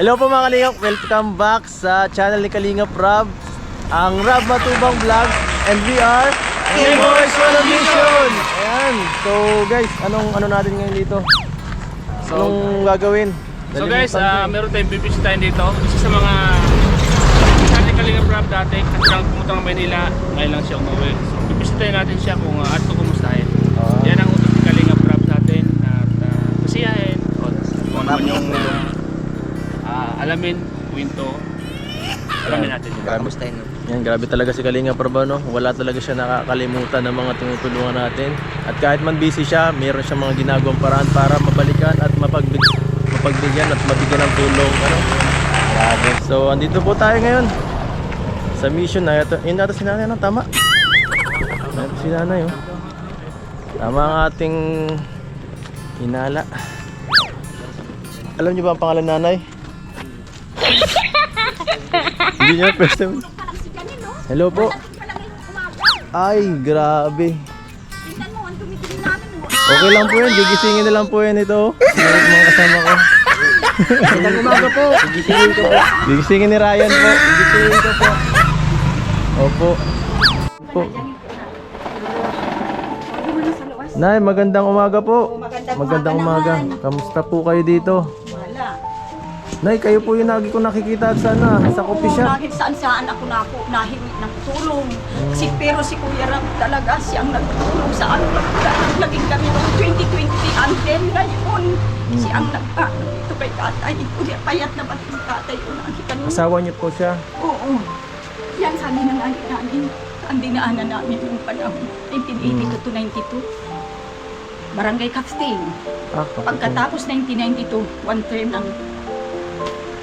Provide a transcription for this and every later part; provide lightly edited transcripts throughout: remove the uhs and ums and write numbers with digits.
Hello po mga Kalingap, welcome back sa channel ni Kalingap Rob, ang Rob Matubang Vlogs, and we are Team Boys for the Mission. Ayan, so guys, anong natin ngayon dito? Anong gagawin? So guys, meron tayong bibisitahin dito. Isa sa mga channel ni Kalingap Rob dati, kasi lang pumunta ng Manila, ngayon lang siya umuwi. So bibisitahin natin siya kung at kumustahin. Yan ang utos ni Kalingap Rob sa atin, at kasiyahin, kung ano man yung alamin, kwento, alamin natin yun. Kamustahin mo? Yan, grabe talaga si Kalingap Rob, no? Wala talaga siya nakakalimutan ng mga tinutulungan natin. At kahit man busy siya, mayroon siya mga ginagawang paraan para mabalikan at mapagbigyan at mabigyan ng tulong, ano? Grabe. So, andito po tayo ngayon sa mission na ito. Yun natin si nanay, no? Tama? Ito si nanay, oh. Tama ang ating hinala. Alam niyo ba ang pangalan nanay? Hindi niya first time. Hello po. Ay, grabe. Okay lang po yan, gigisingin na lang po yan ito. Mga kasama ko. Magandang umaga po. Gigisingin ko po. Gigisingin ni Ryan po. Gigisingin ko po. Opo. Po. Nay, magandang umaga po. Magandang umaga. Kamusta po kayo dito? Nay, kayo po yung lagi ko nakikita sa coffee shop. Bakit saan ako nahingi ng tulong. Pero si Kuya Ram talaga siyang nagtulong sa amin. Naging kami noong 2020 until ngayon. Siyang dito kay tatay. Kuya, payat na ba yung tatay ko nakita niyo? Asawa niyo po siya? Oo. Yan sabi ng anak namin. Ang dinaanan namin yung panahon. 1982 to 92. Barangay Capsting. Pagkatapos 1992, one term ng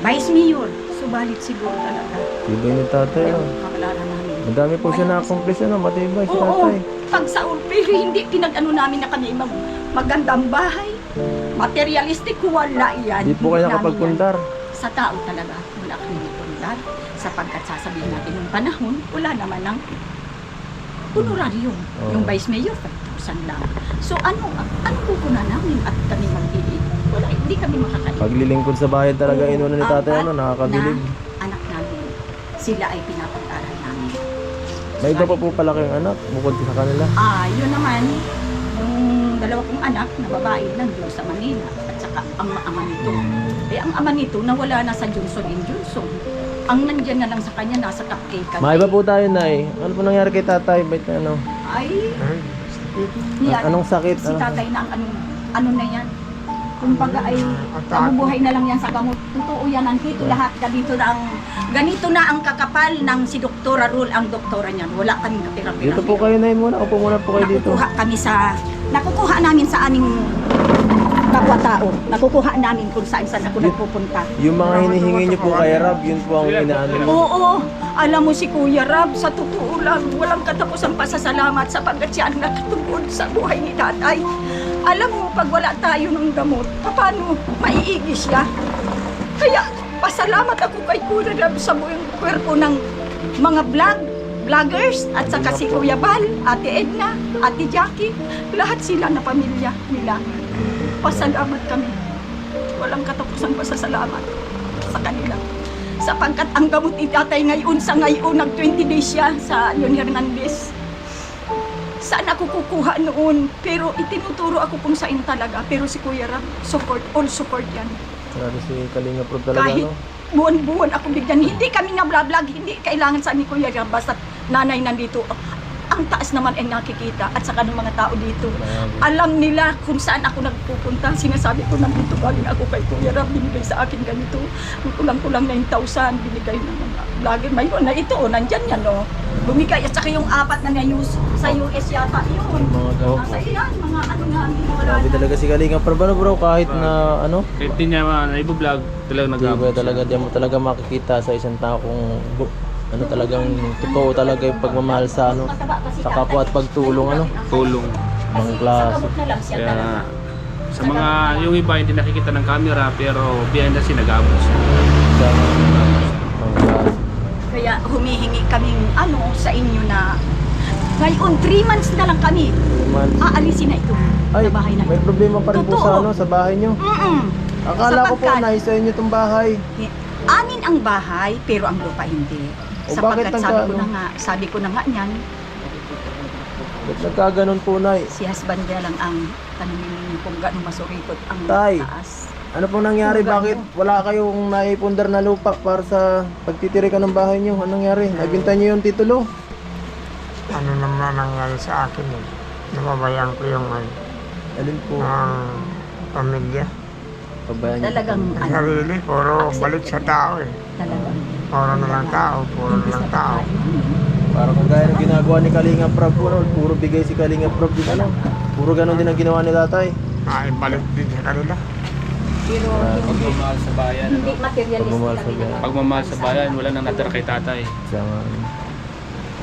Vice Mayor, subalit siguro talaga. Tibay ni tatay, oh. Kakalala namin. Madami po siya na-accomplish, ano? Matibay si Oo, tatay. pag sa pero hindi pinag-ano namin na kami magandang bahay. Materialistic, wala yan. Hindi po kayo namin nakapagpundar. yan. Sa tao talaga, wala kami napundar. Sapagkat sasabihin natin yung panahon, wala naman ng honorarium. Yung Vice Mayor, 5,000 lang. So ano kukunan namin at kami mag-iit? Wala, hindi kami makakain. Paglilingkod sa bahay talaga inuna ni tatay, ano? Nakakabilib. Na anak namin, sila ay pinapag-aral namin. May iba pa po pala kayong anak, bukod sa kanila. Yun naman, yung dalawa kong anak na babae nandun sa Manila at saka ang ama nito. Ang ama nito nawala na sa Johnson & Johnson. Ang nandyan na lang sa kanya, nasa Cupcake. Maiba po tayo, Nay. Ano po nangyari kay tatay? Ba't ano? Ay, Anong sakit? si tatay na ang ano na yan. Kumbaga ay nabubuhay na lang yan sa gamot. Totoo yan, nandito lahat. Ganito na ang kakapal ng si Doktora Rul, ang doktora niyan. Wala kaming kapira-pira. Dito po kayo, Nay, muna. Upo muna po kayo dito. Nakukuha namin sa aming kapwa-tao. Nakukuha namin kung saan ako nagpupunta. Yung mga hinihingi niyo po kay Rab, yun po ang inaano niyo. Oo, alam mo si Kuya Rab, sa totoo lang, walang katapusang pasasalamat sapagkat siya ang nakatungkol sa buhay ni tatay. Alam mo, pag wala tayo ng gamot, paano maiigis siya? Kaya, pasalamat ako kay Kuya Rab sa buong kwerpo ng mga vloggers at saka si Kuya Bal, Ate Edna, Ate Jackie, lahat sila na pamilya nila. Pasalamat kami. Walang katapusang pasasalamat sa kanila. Sapagkat ang gamot ni tatay ngayon, nag-20 days siya sa Leon Hernandez. Saan ako kukuha noon? Pero itinuturo ako kung saan talaga. Pero si Kuya Rab, all support yan. Grabe si Kalingap Rob talaga, Kahit no? buwan-buwan ako bigyan. Hindi kami nga vlog, hindi kailangan sa ni Kuya Rab. Basta nanay nandito. Ang taas naman ay nakikita at saka ng mga tao dito. Alam nila kung saan ako nagpupunta. Sinasabi ko, nandito galing ako kay Kuya Rab, binigay sa akin ganito. Kulang-kulang 9,000, binigay ng mga vlogger. Mayroon na ito, nandyan yan, no? Bumigay at saka yung 4 na news sa US yata yun. Nasa iyan, mga ano na, Grabe talaga si Kalingap Rob, ano bro, kahit na ano? Kahit di niya naibo-vlog, talagang nag-abot. Di mo talaga makikita sa isang tao kung ano talagang totoo talaga yung pagmamahal sa ano, sa kapwa at pagtulong, ano, Tulong. mga klase. Kaya sa mga, yung iba hindi nakikita ng camera, pero behind the scene nag-abot siya. Mga klase. Kaya humihingi kaming sa inyo na ngayon 3 months na lang kami. Man. Aalisin na ito. Ay, na bahay na may ito. problema pa rin po Totoo. sa bahay nyo. Akala ko po Sapagkat- na sa inyo itong bahay. Amin ang bahay, pero ang lupa hindi. O, Sapagkat bakit sabi ko na nga niyan, Ba't nagkaganon po, Nay? si husband niya lang ang tanongin kung gano'ng masurikot ang Tay. taas. Ano pong nangyari? Kung Bakit wala kayong naipundar na lupa para sa pagtitiri ka ng bahay niyo? Anong nangyari? Nabinta niyo yung titulo? Ano naman nangyari sa akin eh. Nababayaan ko yung Alin po? pamilya. Pabayaan niyo. Talagang ano, Sarili, puro balik sa tao eh. talagang Puro na lang tao, puro na lang tao. Para kung gaya ng ginagawa ni Kalinga Prab po, no? Puro bigay si Kalinga Prab din, ano? Puro ganon din ang ginawa ni tatay. Ay, balik din sa kanila. pero hindi, Pagmamahal sa bayan. hindi Ano? materialistic Pagmamahal sa kami bayan. naman. Pagmamahal sa bayan, wala nang natira kay tatay. Siya nga.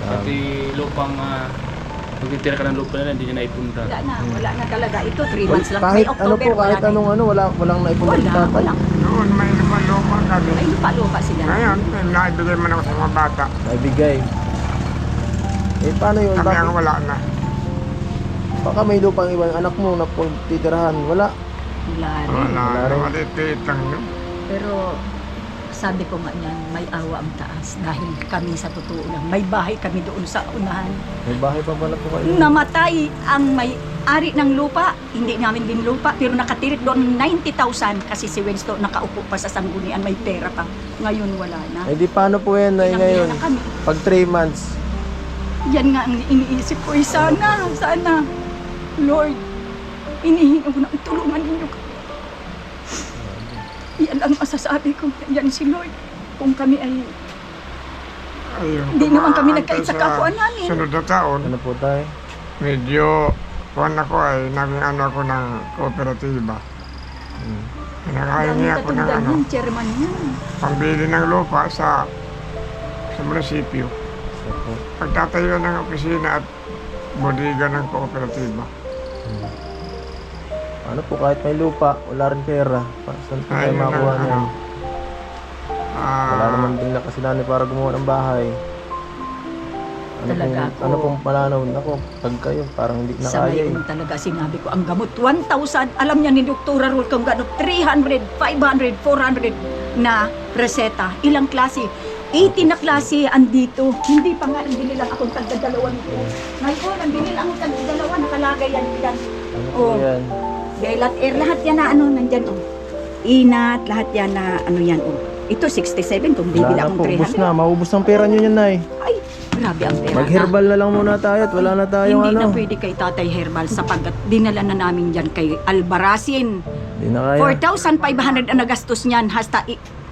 Pati lupang pagtitira ka ng lupa nila, hindi niya naipunda. Wala na talaga. Ito, 3 months lang. Kahit May ano October, po, kahit wala na. anong ano, walang naipundar si tatay. Wala. Noon may lupa kami. May lupa sila. Ngayon, naibigay man ako sa mga bata. Naibigay. Eh, paano yun? Kami ang Bakit? wala na. Baka may lupang ibang anak mo na titirahan. Wala. Wala rin. Wala Wala na. rin. Maliit lang yun. Pero sabi ko nga niyan, may awa ang taas. Dahil kami sa totoo lang, may bahay kami doon sa unahan. May bahay pa pala po kayo. Namatay ang may-ari ng lupa. Hindi namin din lupa, pero nakatirik doon 90,000 kasi si Winston nakaupo pa sa sanggunian, may pera pa. Ngayon wala na. Eh di paano po yan ay Ilang ngayon? na kami. Pag 3 months. Yan nga ang iniisip ko. Sana, Lord, inihingi ko na tulungan ninyo kami. Yan ang masasabi ko. Yan si Lord. Kung kami ay Ayun, Hindi naman kami tumaantay nagkait sa sa kapwa namin. Sunod na taon, Ano po tayo? medyo kuwan ako ay naging ano ako ng kooperatiba. Nakahingi ako ng ano, yung chairman niya. pambili ng lupa sa munisipyo. So po. Pagtatayo ng opisina at bodega ng kooperatiba. Ano po, kahit may lupa, wala rin pera. Saan po tayo Ayun ang makuha niyan? Wala Ah, naman din nakasinan para gumawa ng bahay. Ano Talaga pong, ako. ano pong palanaw? Ako, pag kayo, parang hindi na Sa kaya eh. ngayon talaga sinabi ko, ang gamot 1,000, alam niya ni Dr. Rul kung gano'n, 300, 500, 400 na reseta. Ilang klase? 80 na klase andito. Hindi pa nga, nandili lang akong tagdadalawa nito. Ngayon, nandili lang akong tagdadalawa, nakalagay yan dyan. Ano po Oh. yan? Dahil lahat yan na ano, nandyan oh. Inat, lahat yan na ano yan oh. Ito 67 kung Wala bibili na akong po, ubus 300. na. Maubos ang pera nyo yan, Nay. Ay, grabe ang pera. Mag-herbal na lang muna tayo at wala na tayong Hindi ano. na pwede kay Tatay Herbal sapagkat dinala na namin dyan kay Albarasin. Hindi na kaya. 4,500 ang nagastos niyan hasta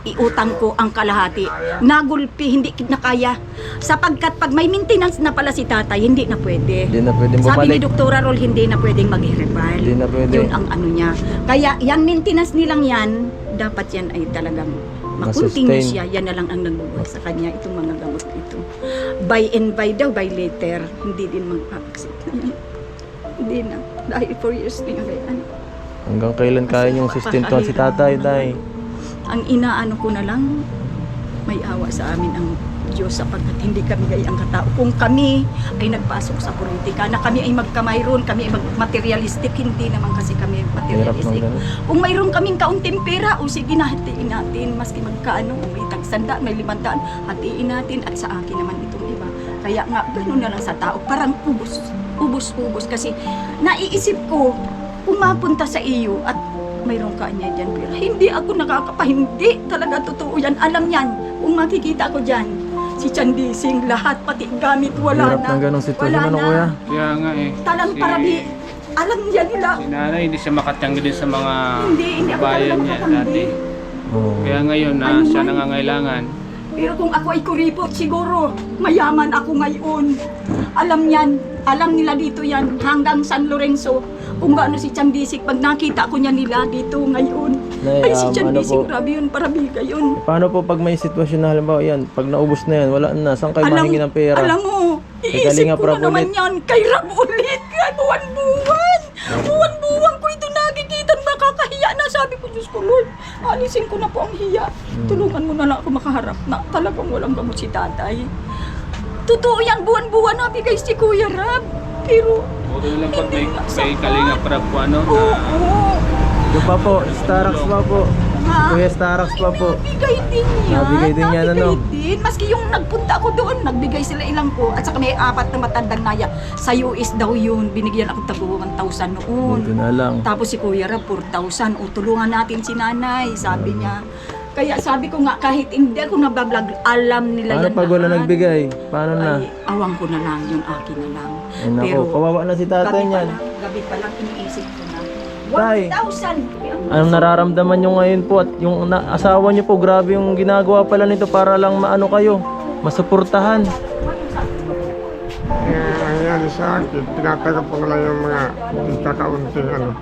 iutang ko ang kalahati. Nagulpi, hindi na kaya. Sapagkat pag may maintenance na pala si tatay, hindi na pwede. Hindi na pwedeng Sabi ni bumalik. Dr. Rol, hindi na pwedeng mag-herbal. Hindi na pwede. Yun ang ano niya. Kaya yung maintenance nilang yan, dapat yan ay talagang makontinue Ma-sustain. siya. Yan na lang ang nagbubuhay sa kanya, itong mga gamot ito. By and by daw, by later, hindi din mag-accept na yan. Hindi na. Dahil 4 years na yan. Hanggang kailan kaya yung sustentuhan si tatay, Tay? Ang inaano ko na lang, may awa sa amin ang Diyos sapagkat hindi kami gayang katao. Kung kami ay nagpasok sa politika, na kami ay magkamayroon, kami ay materialistic, hindi naman kasi kami Hirap ng materialistic. ganun. Kung mayroon kaming kaunting pera, o sige na, hatiin natin, maski magkaano, kung may tagsanda, may 500, hatiin natin, at sa akin naman itong iba. Kaya nga, gano'n na lang sa tao, parang ubos, kasi naiisip ko, kung mapunta sa iyo at mayroon ka niya dyan pera. Hindi ako hindi talaga totoo yan. Alam yan, kung makikita ko dyan, si Chandising, lahat, pati gamit, wala Hirap na. ng ganong sitwasyon, Wala ano na. kuya? Kaya nga eh. Talang si- parabi, alam yan nila. Si nanay, hindi siya makatanggi din sa mga Hindi ako bayan talaga niya makatanggi. dati. Oo. Kaya ngayon na Ano siya man? nangangailangan, Pero kung ako ay kuripot, siguro, mayaman ako ngayon. Alam yan, alam nila dito yan, hanggang San Lorenzo. Kung gaano si Chandisik, pag nakita ko niya nila dito ngayon. Nay, Ay, si ano Chandisik, po? grabe yun, parabiga yun. Paano po pag may sitwasyon na halimbawa yan, pag naubos na yan, wala na, saan kayo mahingi ng pera? Alam mo, Kay iisip Kalinga ko Prab na naman ulit. yan, kay Rab ulit, buwan-buwan. Buwan-buwan ko ito nakikita, nakakahiya na. Sabi ko, Diyos ko, Lord, alisin ko na po ang hiya. Tulungan mo na lang ako makaharap na talagang walang gamot si tatay. Totoo yan, buwan-buwan nabigay si Kuya Rab. Pero, buto na lang pag may Hindi masama. Kalinga Prab po ano, oo, na Ito pa po, Starax pa po. Ha? Kuya Starax pa po. Nabigay din yan. Nabigay din yan, ano? Nabigay din. Maski yung nagpunta ako doon, nagbigay sila ilang ko. At saka may 4 na matandang naya. Sa US daw yun, binigyan ako tago 1,000 noon. Buti na lang. Tapos si Kuya Rab, 4,000. O, tulungan natin si nanay, sabi niya. Kaya sabi ko nga, kahit hindi ako nabablog, alam nila Paano yan pag wala lahat. nagbigay? Paano na? Ay, awang ko na lang, yung akin na lang. Ay nako, kawawa na si tatay niyan. Gabi pa lang iniisip ko na. Tay. 1,000! Anong nararamdaman nyo ngayon po at yung asawa nyo po, grabe yung ginagawa pala nito para lang maano kayo, masuportahan. Yung nangyari sa akin, tinataga ko lang yung mga kakaunting ano,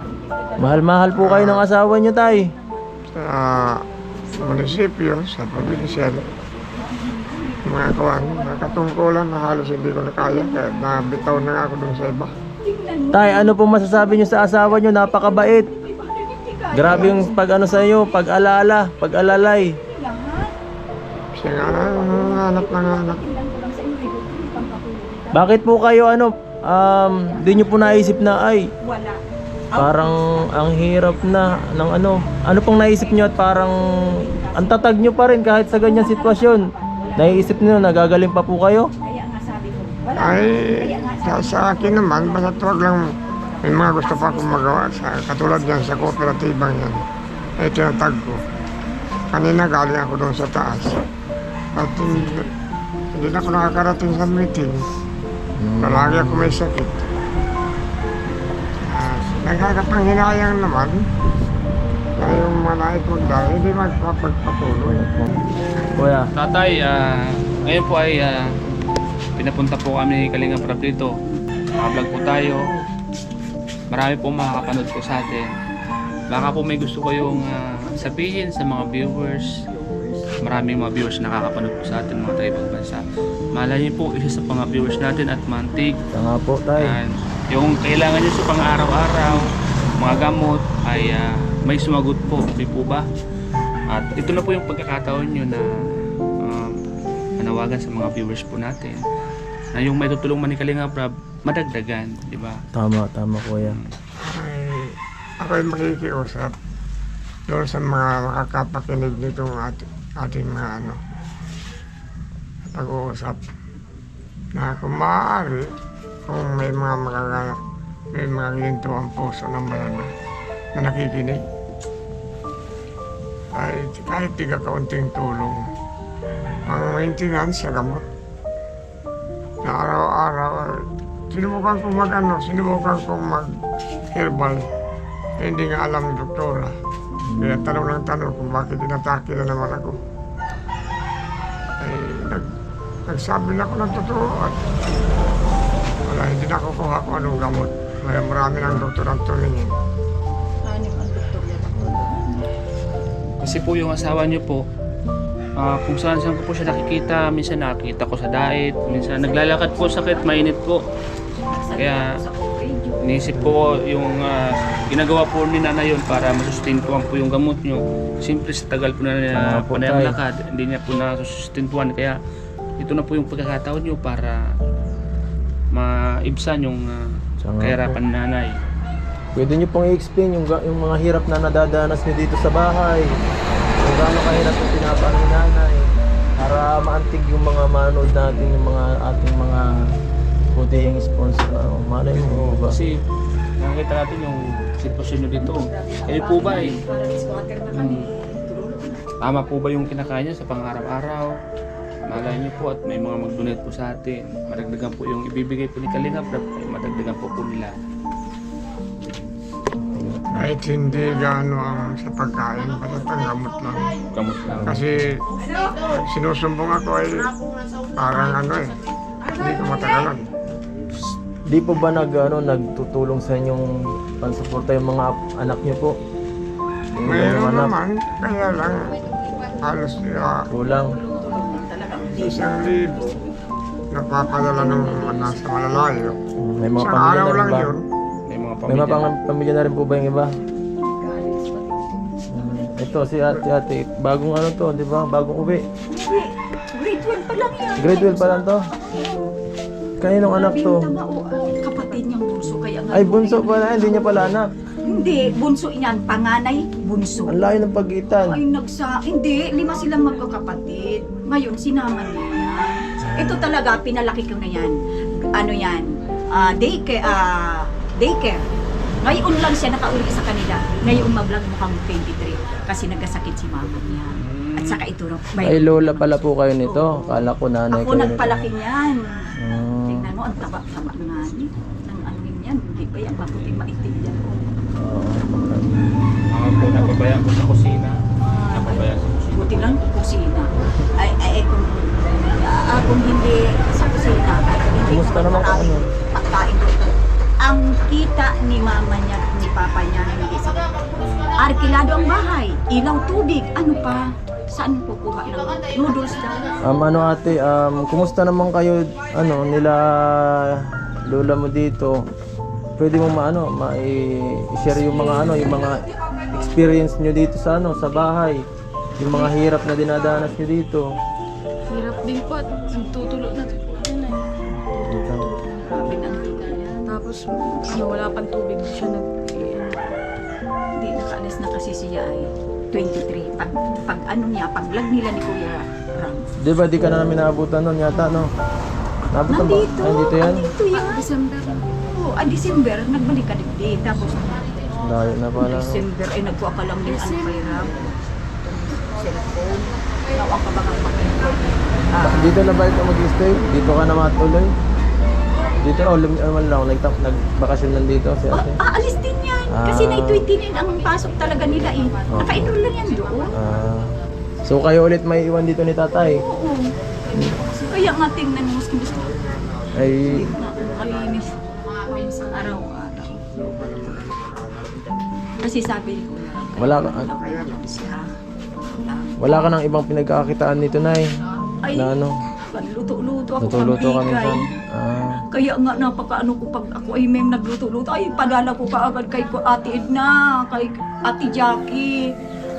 Mahal-mahal po kayo ng asawa nyo, tay. sa munisipyo, sa provincial. Mga kawan, mga katungkulan na halos hindi ko na kaya, kaya nabitaw na nga ako dun sa iba. Tay, ano po masasabi nyo sa asawa nyo? Napakabait. Grabe yung pag-ano sa iyo, pag-alala, pag-alalay. Siya nga, hanap ng hanap. Bakit po kayo di nyo po naisip na ay Wala. parang ang hirap na ng ano pong naisip nyo at parang ang tatag nyo pa rin kahit sa ganyang sitwasyon. Naiisip nyo, nagagaling pa po kayo? Kaya nga sabi ko, wala. Ay, sa akin naman, basta tuwag lang may mga gusto pa akong magawa. Katulad yan sa kooperatibang yan. Ay, tinatag ko. Kanina galing ako doon sa taas. At hindi na ako nakakarating sa meeting. Palagi ako may sakit. Nagkakapanghinayang naman na yung mga naipagdahil, hindi magpapagpatuloy. Kuya, Tatay, ngayon po ay pinapunta po kami ni Kalinga Prab dito. Makablog po tayo. Marami po makakapanood po sa atin. Baka po may gusto kayong sabihin sa mga viewers. Maraming mga viewers na nakakapanood po sa atin, mga taga-ibang bansa. Malay niyo po, isa sa mga viewers natin at mantig. nga po, tay. Yan. Yung kailangan nyo sa pang-araw-araw, mga gamot, ay may sumagot po. Di po ba? At ito na po yung pagkakataon nyo na manawagan sa mga viewers po natin na yung may tutulong man ni Kalinga Prab, madagdagan, di ba? Tama, kuya. Ay, ako'y makikiusap doon sa mga makakapakinig nitong ating mga pag-uusap na kung maaari, kung may mga ginto ang puso ng marami na nakikinig, ay kahit tiga kaunting tulong, ang maintenance sa gamot na araw-araw, sinubukan kong sinubukan kong mag-herbal, hindi nga alam ni doktora. Kaya tanong ng tanong kung bakit inatake na naman ako. Ay, nagsabi na ako ng totoo at wala, hindi na ako kuha kung anong gamot. Kaya marami ng doktor ang tulingin. Kasi po yung asawa nyo po, kung saan ko po siya nakikita, minsan nakikita ko sa diet, minsan naglalakad po, sakit, mainit po. Kaya inisip ko yung ginagawa po ni nanay yun para masustentuhan po yung gamot nyo. Simple sa tagal po na panayang lakad, hindi niya po nasustentuhan. Kaya ito na po yung pagkakataon nyo para maibsan yung kahirapan ni nanay. Pwede nyo pong i-explain yung mga hirap na nadadanas nyo dito sa bahay. Kung gaano kahirap yung pinapaan ni nanay. Para maantig yung mga manood natin, yung mga ating mga puting sponsor na malay mo ba? Kasi nakikita natin yung sitwasyon nyo dito. Kayo po ba tama po ba yung kinakain niya sa pang-araw-araw? Malay niyo po at may mga mag-donate po sa atin. Madagdagan po yung ibibigay po ni Kalinga Prab, madagdagan po nila. Kahit hindi gaano ang sa pagkain, basta ang gamot lang. Gamot lang. Kasi sinusumbong ako ay parang hindi ko matagalan. Di po ba nagtutulong sa inyong pansuporta yung mga anak niyo po? Yung Mayroon anak, naman, kaya lang halos kulang. 1,000 napapadala ng nasa malalayo. May mga Isang pamilya araw na rin lang ba? yun. May mga May mga pamilya. pamilya na rin po ba yung iba? Ito si ate, bagong to, di ba? Bagong uwi. Grade 12 pa lang yan. Grade 12 pa lang to. Kaninong anak to? Kapatid niyang bunso kaya nga. Ay, bunso pala, hindi niya pala anak. Hindi, bunso yan. Panganay, bunso. Ang layo ng pagitan. Ay, hindi, 5 silang magkakapatid. Ngayon, sinama niya yan. Ito talaga, pinalaki ko na yan. Ano yan? Daycare. Ngayon lang siya nakauwi sa kanila. Ngayon mablog mukhang 23 kasi nagkasakit si mama niya. At saka ito, Ay, lola pala po kayo nito. Kala ko nanay ako kayo nito. nagpalaki niyan. Mm. Tingnan mo, ang taba-taba nga niya. Nang ano yan, hindi ba yan maputing maitim yan. Oo. Mga po, napabayaan ko sa kusina. Napabayaan sa kusina. Buti lang kusina. Kung hindi sa kusina, hindi Kumusta naman kung ano? pagkain doon. Ang kita ni mama niya, ni papa niya, hindi sa arkilado ang bahay, ilaw tubig, ano pa? Saan kukuha ng noodles daw? Ano ate, kumusta naman kayo, nila lola mo dito? Pwede mo i-share yung mga yung mga experience nyo dito sa sa bahay. Yung mga hirap na dinadanas nyo dito. Hirap din po at tutulog na po yun eh. Grabe na. Tapos wala pang tubig siya Hindi nakaalis na kasi siya ay 23. Pag ano niya, paglag nila ni Kuya Ram. Di ba di ka na namin naabutan nun yata, no? Naabutan ba? Nandito, Ay, dito yan? andito yan. December. December, nagbalik ka din. Tapos, Layo na pala. December, ay nagkuha ka lang din ano kay Ram. Cellphone. Nawa ka baka mag-record. Dito na ba ito mag-stay? Dito ka na matuloy? Dito nagbakasyon lang dito si ate. Aalis din yan. Kasi Ah. na-29 ang pasok talaga nila eh. Naka-enroll lang yan doon. So kayo ulit may iwan dito ni tatay? Oo. Kaya nga tingnan mo, gusto Ay, hindi na kalinis. Araw-araw. Kasi sabi ko, wala ka, siya. wala ka ng ibang pinagkakakitaan nito, Nay? Ay, Na luto-luto ako. Luto-luto ka magbigay. minsan? Kaya nga napakaano ko pag ako ay may nagluto-luto, ay padala ko kaagad kay Ate Edna, kay Ate Jackie.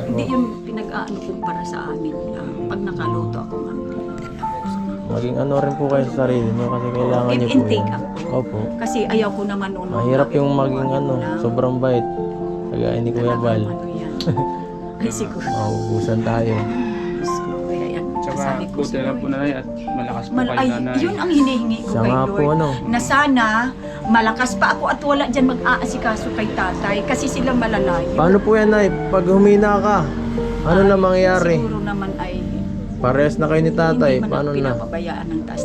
Hindi yung pinag-aano ko para sa amin lang. Pag nakaluto ako nga. Maging rin po kayo sa sarili nyo kasi kailangan nyo po Intake yun. ako. Opo. Kasi ayaw ko naman noon. Mahirap yung maging sobrang bait. Kagaya ni Kuya Bal. Ano yan. Ay siguro. Maubusan tayo. Kaya yan. Tsaka Sabi ko buti lang po nanay at malakas po Ay, kayo nanay. yun ang hinihingi ko Siya kay nga Lord. po, Na sana malakas pa ako at wala dyan mag-aasikaso kay tatay kasi sila malalayo. Paano po yan, Nay? Pag humina ka, ano na mangyayari? Siguro naman ay Parehas na kayo ni tatay. hindi man Paano ako na? pinapabayaan ng taas.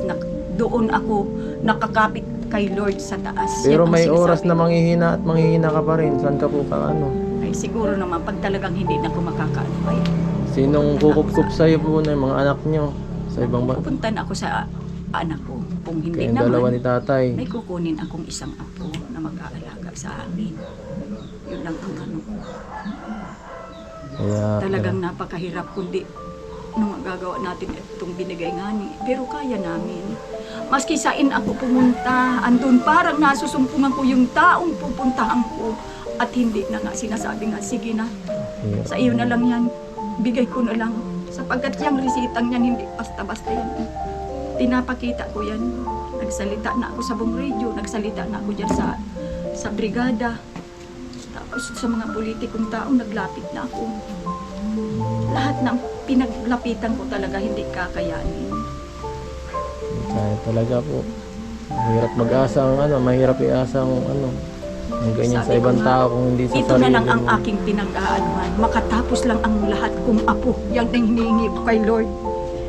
Doon ako nakakapit kay Lord sa taas. Pero Yan ang may sinasabi oras na ko. manghihina at manghihina ka pa rin. Saan ka po Ay siguro naman pag talagang hindi na ako makakaano ay Sinong kukup-kup sa'yo po na yung mga anak nyo? Sa ibang ba? pupunta na ako sa anak ko. Kung hindi Kayong dalawa ni naman, tatay. may kukunin akong isang apo na mag-aalaga sa amin. Yun lang ang ano ko. Kaya, Talagang napakahirap kundi nung magagawa natin itong binigay nga ni. Pero kaya namin. Maski saan ako pumunta, andun parang nasusumpungan ko yung taong pupuntahan ko. At hindi na nga sinasabi nga, sige na, hirap. sa iyo na lang yan. Bigay ko na lang. Sapagkat yung resitang yan, hindi basta-basta yan. Tinapakita ko yan. Nagsalita na ako sa buong radio. Nagsalita na ako dyan sa brigada. Tapos sa mga politikong tao, naglapit na ako. Lahat ng pinaglapitan ko talaga hindi kakayanin. Kaya talaga po. Mahirap mag-asa ang mahirap i-asa ang ganyan sa Sabi ko ibang nga, tao kung hindi sa Ito sarili na lang ang mo. aking pinag-aanuhan. Makatapos lang ang lahat kong apo. Yan ang hinihingi ko kay Lord.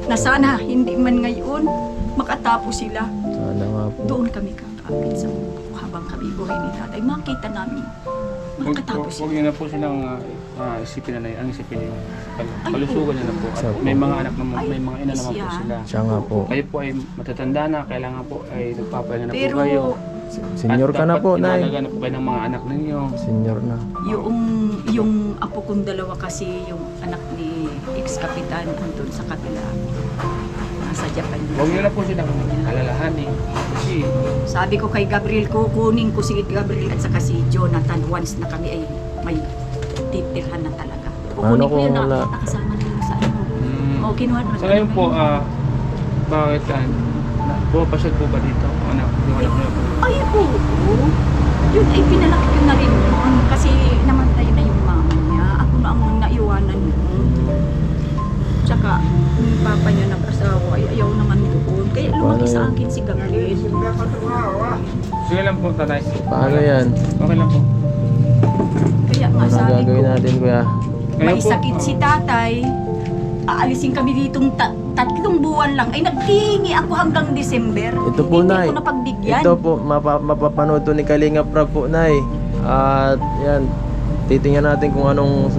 Na sana hindi man ngayon makatapos sila. Sana nga po. Doon kami kakapit sa mundo habang kami buhay ni tatay. Makita namin makatapos Huwag sila. niyo na po silang isipin nanay. Ang isipin niyo, Ay, kalusugan niyo na po. At Siya po. may mga anak naman, Ay, may mga ina naman po siya. sila. Siya nga po. Kayo po ay matatanda na, kailangan po ay nagpapahinga na Pero po kayo. Senior ka na po, Nay. At dapat na po kayo ng mga anak ninyo. Senior na. yung apo kong dalawa kasi yung anak ni ex-kapitan andun sa kabila. Nasa Japan. Huwag niyo na po silang alalahanin. Kasi Sabi ko kay Gabriel, kukunin ko si Gabriel at saka si Jonathan once na kami ay may titirhan na talaga. Kukunin Ano ko yun kung wala? nakasama na yun sa ano. O, kinuha na. sa ngayon po, bakit pumapasyal po ba dito? Anak, yung anak niyo po. Ay, oo. Yun ay pinalaki ko na rin. noon kasi namatay na yung mama niya. Ako na ang naiwanan noon. Tsaka yung papa niya nag-asawa ay ayaw naman doon. Kaya lumaki sa akin si Gabriel. Sige lang po, tatay. Paano yan? Okay lang po. Kaya nga Ano sabi gagawin ko, natin, kuya? may Kayo po, sakit si tatay. Aalisin kami ditong 3 buwan lang. Ay nagtingi ako hanggang December. Ito po, Hindi Nay. ako napagbigyan. Ito po, mapapanood to ni Kalinga Prab po, Nay. At yan, titingnan natin kung anong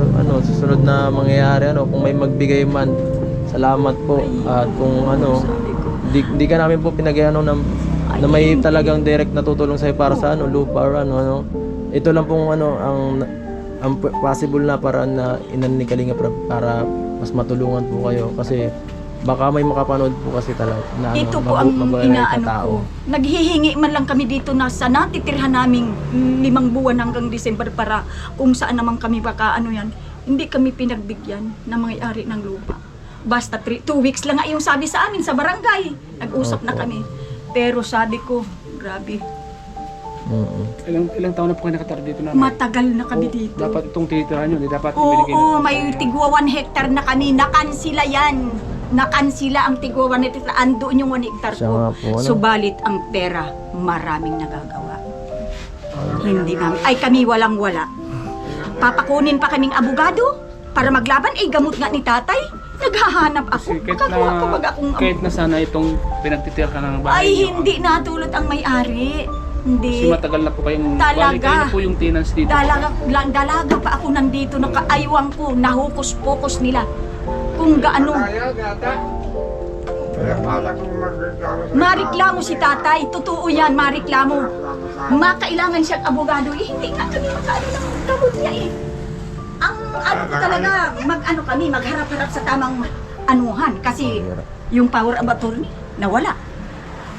susunod na mangyayari, kung may magbigay man. Salamat po. At kung Sabi ko, di ka namin po pinag-ano na may talagang direct na tutulong sa'yo para sa lupa or ano. Ito lang pong ang possible na paraan na inan ni Kalinga Prab para mas matulungan po kayo kasi baka may makapanood po kasi talaga na ito po ang mababait na inaano ko. Naghihingi man lang kami dito na sa natitirhan naming 5 buwan hanggang December para kung saan naman kami baka hindi kami pinagbigyan na may-ari ng lupa. Basta 2 weeks lang nga yung sabi sa amin sa barangay. Nag-usap na kami. Pero sabi ko, grabe, Ilang taon na po kayo nakatara dito na? matagal na kami dito. Dapat itong tinitirahan nyo, hindi dapat ibinigay Oo, may tigwa 1 hectare na kami. Nakansila yan. Nakansila ang tigwa 1 hectare. Andoon yung 1 hectare Siya nga ko. po, Subalit ang pera, maraming nagagawa. Hindi namin. Ay kami walang-wala. Papakunin pa kaming abogado para maglaban. Ay gamot nga ni tatay. Naghahanap ako. Kasi Makakuha ko baga akong kahit na sana itong pinagtitirahan ng bahay ay nyo, hindi natulot ang may-ari. Kasi Hindi. matagal na po kayong Talaga. bali, kayo na po yung tenants dito. Dalaga pa ako nandito, nakaaywang ko, nahukus-pokus nila. Kung gaano. Kaya pala kung magreklamo sa Mariklamo si tatay, totoo yan, mariklamo. Makailangan siyang abogado, hindi nga kami magkaano ng gamot niya eh. Ang talaga, kami, magharap-harap sa tamang anuhan. Kasi yung power of attorney, nawala.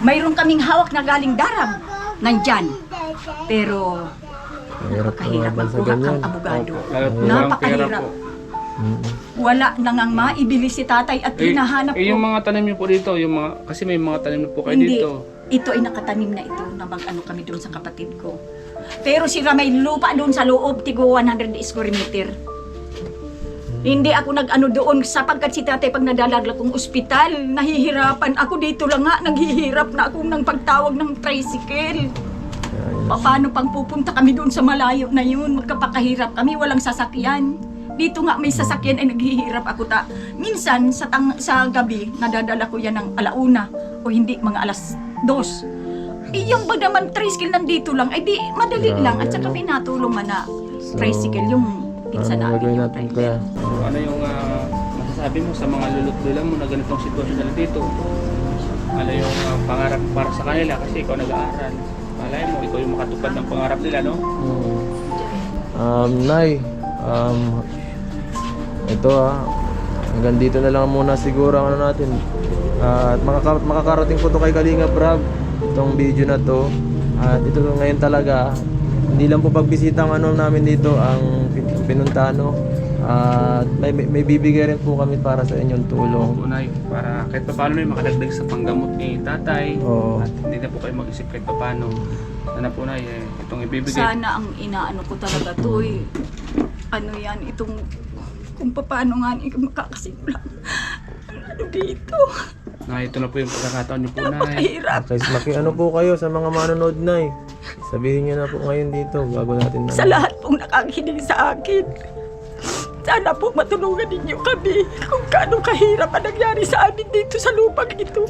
Mayroon kaming hawak na galing darab, nandyan. Pero, napakahirap magkuha kang abogado. Lalo po walang pera Napakahirap. po. Wala nang ang maibili si tatay at hinahanap yung ko. mga tanim nyo po dito, kasi may mga tanim na po kayo Hindi. dito. Ito ay nakatanim na ito na kami doon sa kapatid ko. Pero sila may lupa doon sa loob, tigo 100 square meter. Hindi ako doon sapagkat si tatay pag nadalagla kong ospital, nahihirapan. Ako dito lang nga, naghihirap na ako ng pagtawag ng tricycle. Paano pang pupunta kami doon sa malayo na yun? Magkapakahirap kami, walang sasakyan. Dito nga may sasakyan ay naghihirap ako minsan sa gabi, nadadala ko yan ng 1:00 o hindi, mga 2:00. Yung ba naman tricycle nandito lang, ay di madali lang. At saka may natulong man na tricycle, yung pinsan Ano gagawin namin. natin, kuya? Ano yung masasabi mo sa mga lulot-lula mo na ganitong sitwasyon nila dito? Ano yung pangarap para sa kanila kasi ikaw nag-aaral. Malay mo, ikaw yung makatupad ng pangarap nila, no? Nay, ito hanggang dito na lang muna siguro ang natin. At makakarating po to kay Kalinga Prab, itong video na to. At ito ngayon talaga, hindi lang po pagbisita ang namin dito ang pinuntahan, at may bibigay rin po kami para sa inyong tulong. Unay, para kahit pa paano may makadagdag sa panggamot ni tatay. Oo. At hindi na po kayo mag-isip kahit pa paano. Sana po na itong ibibigay. Sana ang inaano ko talaga to itong kung paano nga makakasimula. Dito. Ito na po yung pagkakataon niyo po, Nay. Napakahirap. Okay, po kayo sa mga manonood, Nay. Sabihin niyo na po ngayon dito bago natin Sa lahat pong nakakinig sa akin. Sana po matulungan ninyo kami kung gaano kahirap ang nangyari sa amin dito sa lupang ito.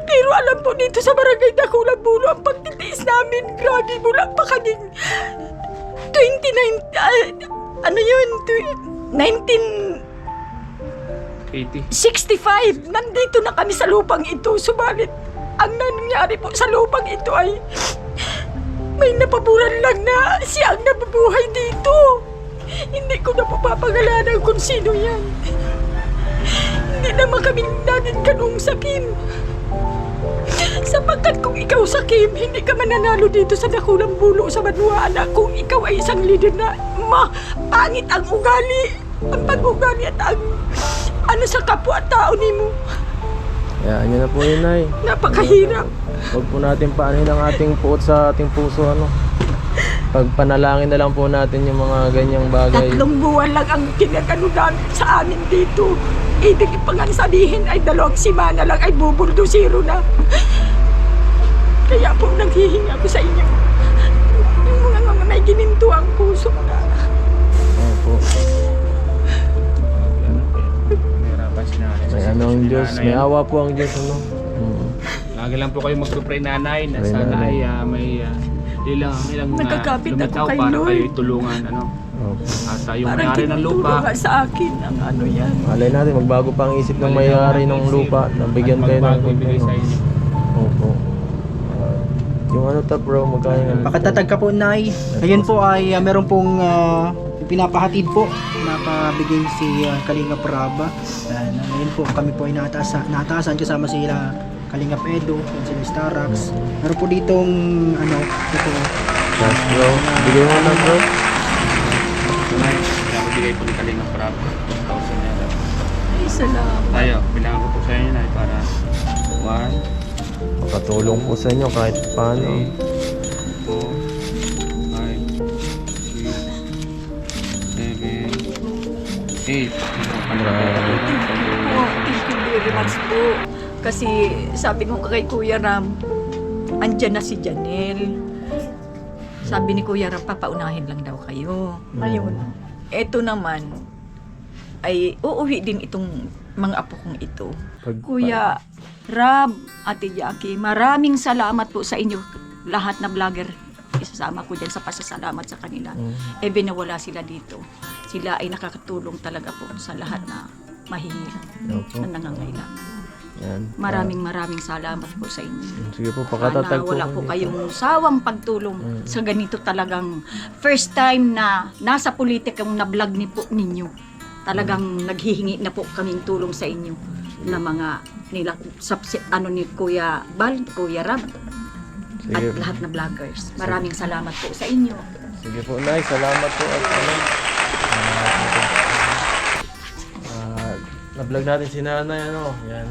Pero alam po dito sa barangay Dakulang Bulo ang pagtitiis namin. Grabe, mula pa kaming 1965. Nandito na kami sa lupang ito. Subalit, ang nangyari po sa lupang ito ay may napaburan lang na siya ang nabubuhay dito. Hindi ko na papapangalanan kung sino yan. Hindi naman kami natin kanong sakim. Sapagkat kung ikaw sakim, hindi ka mananalo dito sa Dakulang Bulo sa Manuana kung ikaw ay isang leader na pangit ang ugali. Ang pag-ugali at ang sa kapwa-tao ni mo. Yan, yun na po yun, Nay. Napakahirap. Huwag po natin paanin ang ating puot sa ating puso, pagpanalangin na lang po natin yung mga ganyang bagay. 3 buwan lang ang kinagano namin sa amin dito. Ibig pa nga sabihin ay 2 semana lang ay bubuldosero na. Kaya po naghihingi ako sa inyo. Yung mga may gininto ang puso na. Opo. Nahirapan si nanay. May ano ang Diyos, may awa po ang Diyos, ano? Lagi lang po kayo magpupray nanay na Pray, sana nanay. ay may ilang Nagkakapit ako lumitaw kay para Lord. kayo tulungan ano. Opo. At yung Parang may-ari ng tinuturo lupa nga sa akin ang ano yan. Malay natin, magbago pa ang isip ng may-ari ng lupa. Nabigyan kayo ng magbago ibigay sa inyo. Opo. Yung ano ta bro, magkaya nga. Pakatatag ka po, Nay. Ngayon po ay meron pong pinapahatid po. Napabigay si Kalinga Praba. Ngayon po kami po ay nataasan kasama sila Kalinga Edo, sila Starax. Meron po ditong ano, ito. Yes bro, bigay mo na bro. Kaya bigay po ni Kalinga Prab 1,000 na. Ay, salamat. Tayo, bilangan ko po sa inyo na para 1, Makatulong po sa inyo kahit paano. 3, 4, 5, 6, 7, 8. Oh, thank you very much po. Kasi sabi ko kay Kuya Ram, andyan na si Janelle. Sabi ni Kuya Ram, papaunahin lang daw kayo. Ayun. Eto naman, ay uuwi din itong mga apo kong ito. Kuya Rab, Ate Jackie, maraming salamat po sa inyo lahat na vlogger. Isasama ko dyan sa pasasalamat sa kanila. Binawala sila dito. Sila ay nakakatulong talaga po sa lahat na mahihirap Opo. na nangangailangan. Yan. Maraming salamat po sa inyo. Sige po, Sana pakatatag po. wala po kami. kayong sawang pagtulong sa ganito talagang first time na nasa politikang na-vlog ni po ninyo. Talagang naghihingi na po kaming tulong sa inyo na mga nila ano ni Kuya Bal, Kuya Rab at Sige. lahat na vloggers. Maraming salamat po sa inyo. Sige po, Nay. Salamat po. At ano, na-vlog natin si Nanay, ano. Yan.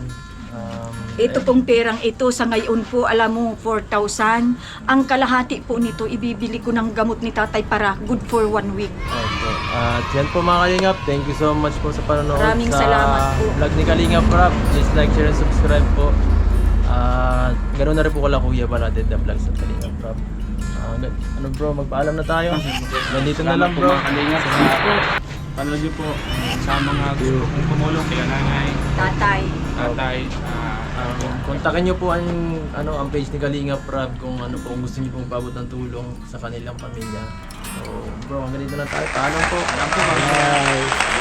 Ito pong perang ito sa ngayon po, alam mo, 4,000. Ang kalahati po nito, ibibili ko ng gamot ni Tatay para good for 1 week. Opo. At yan po mga Kalingap. Thank you so much po sa panonood. Maraming sa salamat po. vlog ni Kalingap Rap. Please like, share, and subscribe po. Ganoon na rin po kala Kuya Baladid na vlog sa Kalingap Rap. Ano bro, magpaalam na tayo. Ganito na lang bro. Mga Kalinga po. Panood niyo po sa mga gusto kong tumulong kaya nanay, Tatay. tatay, Kontakin niyo po ang ang page ni Kalingap Rap kung ano po kung gusto niyo pong paabot ng tulong sa kanilang pamilya. So, bro, hanggang dito na tayo. Paalam po. alam po mga Bye.